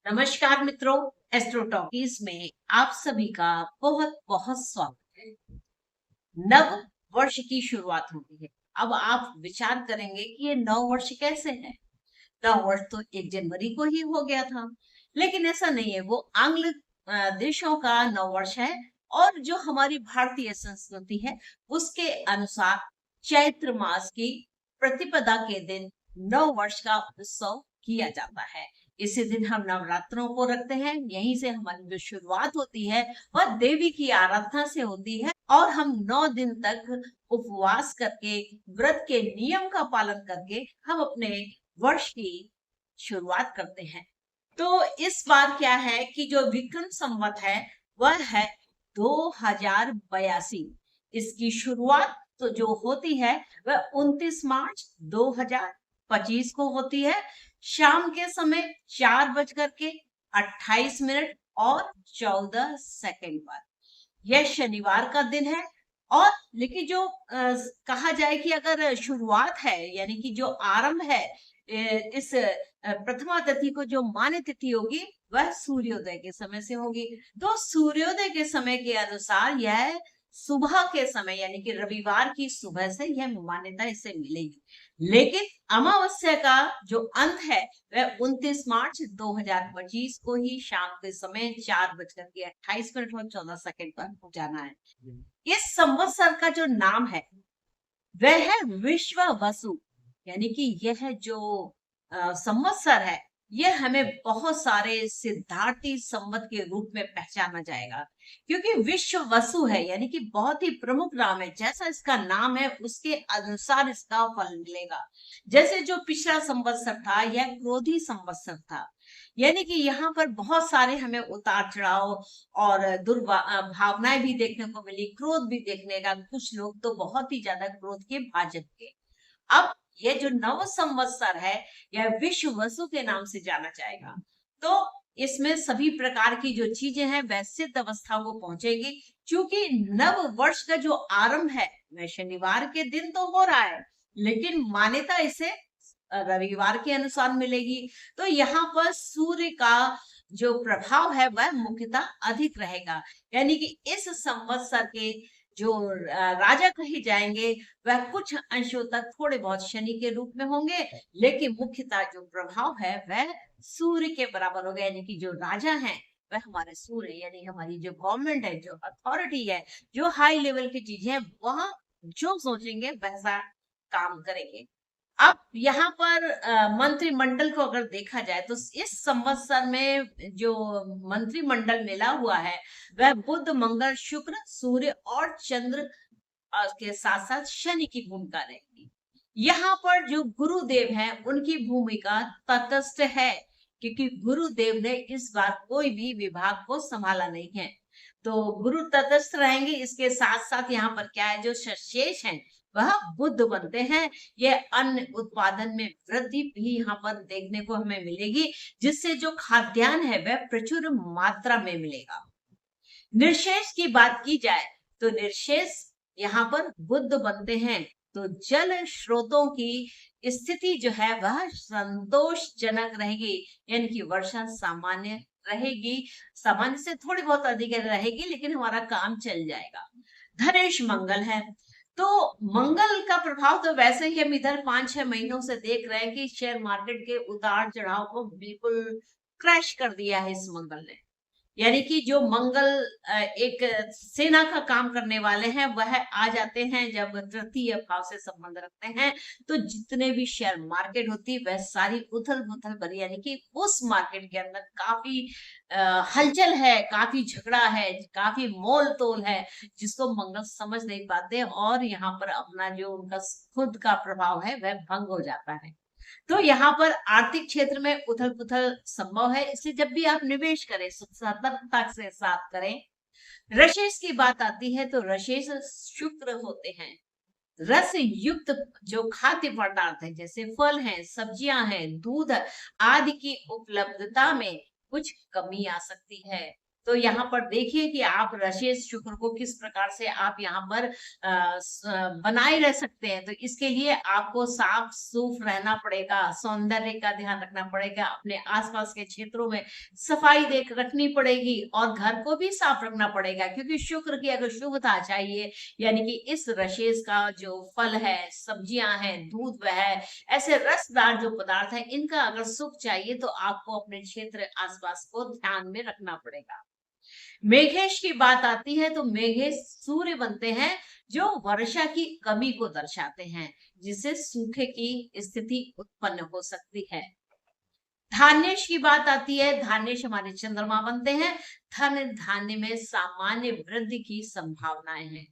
नमस्कार मित्रों, astro talkies में आप सभी का बहुत बहुत स्वागत है। नव वर्ष की शुरुआत होती है। अब आप विचार करेंगे कि ये नव वर्ष कैसे है। नव वर्ष तो 1 जनवरी को ही हो गया था, लेकिन ऐसा नहीं है। वो आंग्ल देशों का नव वर्ष है। और जो हमारी भारतीय संस्कृति है उसके अनुसार चैत्र मास की प्रतिपदा के दिन नव वर्ष का उत्सव किया जाता है। इसी दिन हम नवरात्रों को रखते हैं। यहीं से हमारी जो शुरुआत होती है वह देवी की आराधना से होती है और हम 9 दिन तक उपवास करके, व्रत के नियम का पालन करके हम अपने वर्ष की शुरुआत करते हैं। तो इस बार क्या है कि जो विक्रम संवत है वह है 2082। इसकी शुरुआत तो जो होती है वह 29 मार्च 2025 को होती है। शाम के समय 4:28 और 14 सेकंड पर। यह शनिवार का दिन है। और लेकिन जो कहा जाए कि अगर शुरुआत है यानी कि जो आरंभ है इस प्रथमा तिथि को जो मान्य तिथि होगी वह सूर्योदय के समय से होगी। तो सूर्योदय के समय के अनुसार यह सुबह के समय यानी कि रविवार की सुबह से यह मान्यता इसे मिलेगी। लेकिन अमावस्या का जो अंत है वह 29 मार्च 2025 को ही शाम के समय 4:28 और 14 सेकंड पर हो जाना है। इस संवत्सर का जो नाम है वह है विश्व वसु। यानी कि यह जो संवत्सर है यह हमें बहुत सारे सिद्धार्थी संवत के रूप में पहचाना जाएगा, क्योंकि विश्व वसु है यानी कि बहुत ही प्रमुख नाम है। जैसा इसका नाम है उसके अनुसार इसका फल मिलेगा। जैसे जो पिछला संवत्सर था यह क्रोधी संवत्सर था, यानी कि यहाँ पर बहुत सारे हमें उतार चढ़ाव और भावनाएं भी देखने को मिली, क्रोध भी देखने का। कुछ लोग तो बहुत ही ज्यादा क्रोध के भाजक के। अब ये जो नव संवत्सर है यह विश्व वसु के नाम से जाना जाएगा। तो इसमें सभी प्रकार की जो चीजें हैं वह सिद्ध अवस्था को पहुंचेगी। क्योंकि नव वर्ष का जो आरंभ है वह शनिवार के दिन तो हो रहा है, लेकिन मान्यता इसे रविवार के अनुसार मिलेगी। तो यहाँ पर सूर्य का जो प्रभाव है वह मुख्यतः अधिक रहेगा। यानी कि इस संवत्सर के जो राजा कहे जाएंगे वह कुछ अंशों तक थोड़े बहुत शनि के रूप में होंगे, लेकिन मुख्यतः जो प्रभाव है वह सूर्य के बराबर होगा। यानी कि जो राजा हैं वह हमारे सूर्य, यानी हमारी जो गवर्नमेंट है, जो अथॉरिटी है, जो हाई लेवल की चीजें हैं वह जो सोचेंगे वैसा काम करेंगे। अब यहाँ पर मंत्रिमंडल को अगर देखा जाए तो इस संवत्सर में जो मंत्रिमंडल मिला हुआ है वह बुध, मंगल, शुक्र, सूर्य और चंद्र के साथ साथ शनि की भूमिका रहेगी। यहाँ पर जो गुरुदेव हैं उनकी भूमिका तटस्थ है, क्योंकि गुरुदेव ने इस बार कोई भी विभाग को संभाला नहीं है। तो गुरु तटस्थ रहेंगे। इसके साथ साथ यहाँ पर क्या है, जो शेष है वह बुध बनते हैं। यह अन्न उत्पादन में वृद्धि भी यहाँ पर देखने को हमें मिलेगी, जिससे जो खाद्यान्न है वह प्रचुर मात्रा में मिलेगा। निर्शेष की बात की जाए तो निर्शेष यहाँ पर बुध बनते हैं। तो जल स्रोतों की स्थिति जो है वह संतोषजनक रहेगी, यानी कि वर्षा सामान्य रहेगी। सामान्य से थोड़ी बहुत अधिक रहेगी, लेकिन हमारा काम चल जाएगा। धनेश मंगल है। तो मंगल का प्रभाव तो वैसे ही हम इधर 5-6 महीनों से देख रहे हैं कि शेयर मार्केट के उतार चढ़ाव को बिल्कुल क्रैश कर दिया है इस मंगल ने। यानी कि जो मंगल एक सेना का काम करने वाले हैं वह आ जाते हैं जब तृतीय भाव से संबंध रखते हैं। तो जितने भी शेयर मार्केट होती है वह सारी उथल पुथल भरी, यानी कि उस मार्केट के अंदर काफी हलचल है, काफी झगड़ा है, काफी मोल तोल है, जिसको मंगल समझ नहीं पाते और यहाँ पर अपना जो उनका खुद का प्रभाव है वह भंग हो जाता है। तो यहाँ पर आर्थिक क्षेत्र में उथल पुथल संभव है, इसलिए जब भी आप निवेश करें सतर्कता के साथ करें। रशेष की बात आती है तो रशेष शुक्र होते हैं। रस युक्त जो खाद्य पदार्थ है, जैसे फल हैं, सब्जियां हैं, दूध आदि की उपलब्धता में कुछ कमी आ सकती है। तो यहाँ पर देखिए कि आप रशेस शुक्र को किस प्रकार से आप यहाँ पर बनाए रह सकते हैं। तो इसके लिए आपको साफ सूफ रहना पड़ेगा, सौंदर्य का ध्यान रखना पड़ेगा, अपने आसपास के क्षेत्रों में सफाई देख रखनी पड़ेगी और घर को भी साफ रखना पड़ेगा, क्योंकि शुक्र की अगर शुभता चाहिए, यानी कि इस रशेस का जो फल है, सब्जियां हैं, दूध वह है, ऐसे रसदार जो पदार्थ है, इनका अगर सुख चाहिए तो आपको अपने क्षेत्र आसपास को ध्यान में रखना पड़ेगा। मेघेश की बात आती है तो मेघेश सूर्य बनते हैं जो वर्षा की कमी को दर्शाते हैं, जिससे सूखे की स्थिति उत्पन्न हो सकती है। धान्येश की बात आती है, धान्येश हमारे चंद्रमा बनते हैं। धन धान्य में सामान्य वृद्धि की संभावनाएं हैं।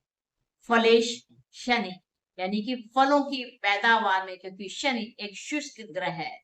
फलेश शनि, यानी कि फलों की पैदावार में, क्योंकि शनि एक शुष्क ग्रह है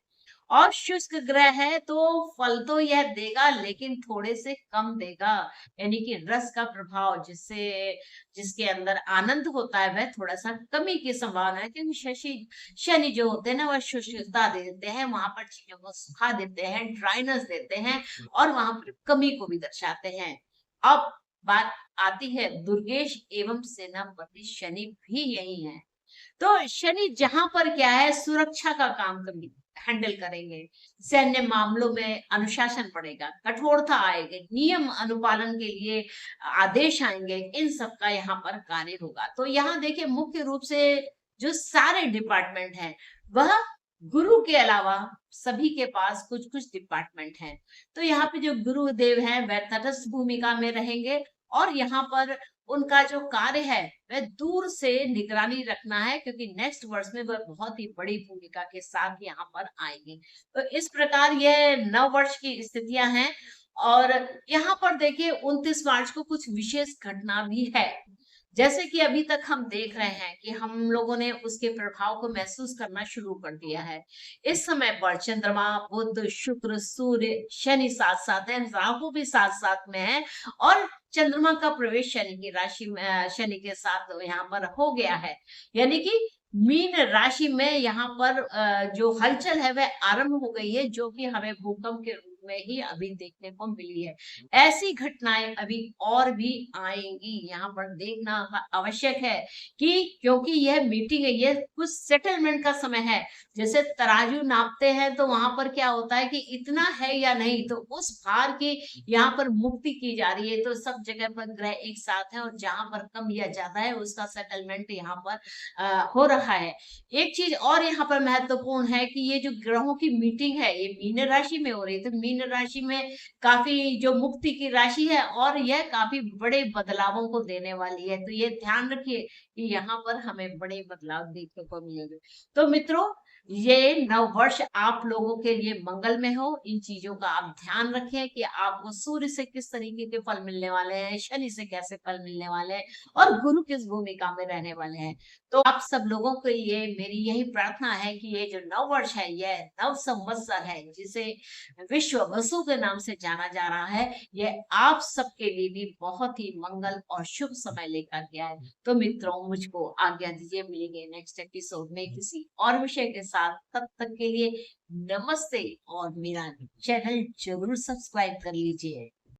और शुष्क ग्रह है तो फल तो यह देगा लेकिन थोड़े से कम देगा, यानी कि रस का प्रभाव जिससे जिसके अंदर आनंद होता है वह थोड़ा सा कमी की संभावना है, क्योंकि शशि शनि जो होते हैं ना वह शुष्कता दे देते हैं, वहां पर चीजों को सुखा देते हैं, ड्राइनेस देते हैं और वहां पर कमी को भी दर्शाते हैं। अब बात आती है दुर्गेश एवं सेनापति शनि भी यही है। तो शनि जहां पर क्या है, सुरक्षा का काम कभी हैंडल करेंगे, सैन्य मामलों में अनुशासन पड़ेगा, कठोरता आएगी, नियम अनुपालन के लिए आदेश आएंगे, इन सब का यहाँ पर कार्य होगा। तो यहाँ देखिए मुख्य रूप से जो सारे डिपार्टमेंट हैं वह गुरु के अलावा सभी के पास कुछ कुछ डिपार्टमेंट हैं। तो यहाँ पे जो गुरुदेव हैं वह तटस्थ भूमिका में रहेंगे और यहाँ पर उनका जो कार्य है वह दूर से निगरानी रखना है, क्योंकि नेक्स्ट वर्ष में वह बहुत ही बड़ी भूमिका के साथ यहाँ पर आएंगे। तो इस प्रकार यह नव वर्ष की स्थितियां हैं और यहाँ पर देखिए 29 मार्च को कुछ विशेष घटना भी है। जैसे कि अभी तक हम देख रहे हैं कि हम लोगों ने उसके प्रभाव को महसूस करना शुरू कर दिया है। इस समय पर चंद्रमा, बुध, शुक्र, सूर्य, शनि साथ साथ है, राहु भी साथ साथ में है और चंद्रमा का प्रवेश शनि की राशि में, शनि के साथ यहाँ पर हो गया है, यानी कि मीन राशि में यहाँ पर जो हलचल है वह आरंभ हो गई है, जो कि हमें भूकंप के रूप में ही अभी देखने को मिली है। ऐसी घटनाएं अभी और भी आएंगी, यहाँ पर देखना आवश्यक है कि क्योंकि यह मीटिंग है, ये कुछ सेटलमेंट का समय है। जैसे तराजू नापते हैं तो वहां पर क्या होता है कि इतना है या नहीं, तो उस भार की यहाँ पर मुक्ति की जा रही है। तो सब जगह पर ग्रह एक साथ है और जहां पर कम या ज्यादा है उसका सेटलमेंट यहाँ पर हो रहा है। एक चीज और यहाँ पर महत्वपूर्ण है कि ये जो ग्रहों की मीटिंग है ये मीन राशि में हो रही है, तो मीन राशि में काफी जो मुक्ति की राशि है और यह काफी बड़े बदलावों को देने वाली है। तो ये ध्यान रखिए कि यहाँ पर हमें बड़े बदलाव देखने को मिलेंगे। तो मित्रों, ये नव वर्ष आप लोगों के लिए मंगल में हो, इन चीजों का आप ध्यान रखें कि आपको सूर्य से किस तरीके के फल मिलने वाले हैं, शनि से कैसे फल मिलने वाले हैं और गुरु किस भूमिका में रहने वाले हैं। तो आप सब लोगों के लिए मेरी यही प्रार्थना है कि ये जो नव वर्ष है यह नव संवत्सर है, जिसे विश्व वसु के नाम से जाना जा रहा है, यह आप सबके लिए भी बहुत ही मंगल और शुभ समय लेकर के आए। तो मित्रों, मुझको आज्ञा दीजिए, मिलेंगे नेक्स्ट एपिसोड में किसी और विषय के साथ। तब तक के लिए नमस्ते और मेरा चैनल जरूर सब्सक्राइब कर लीजिए।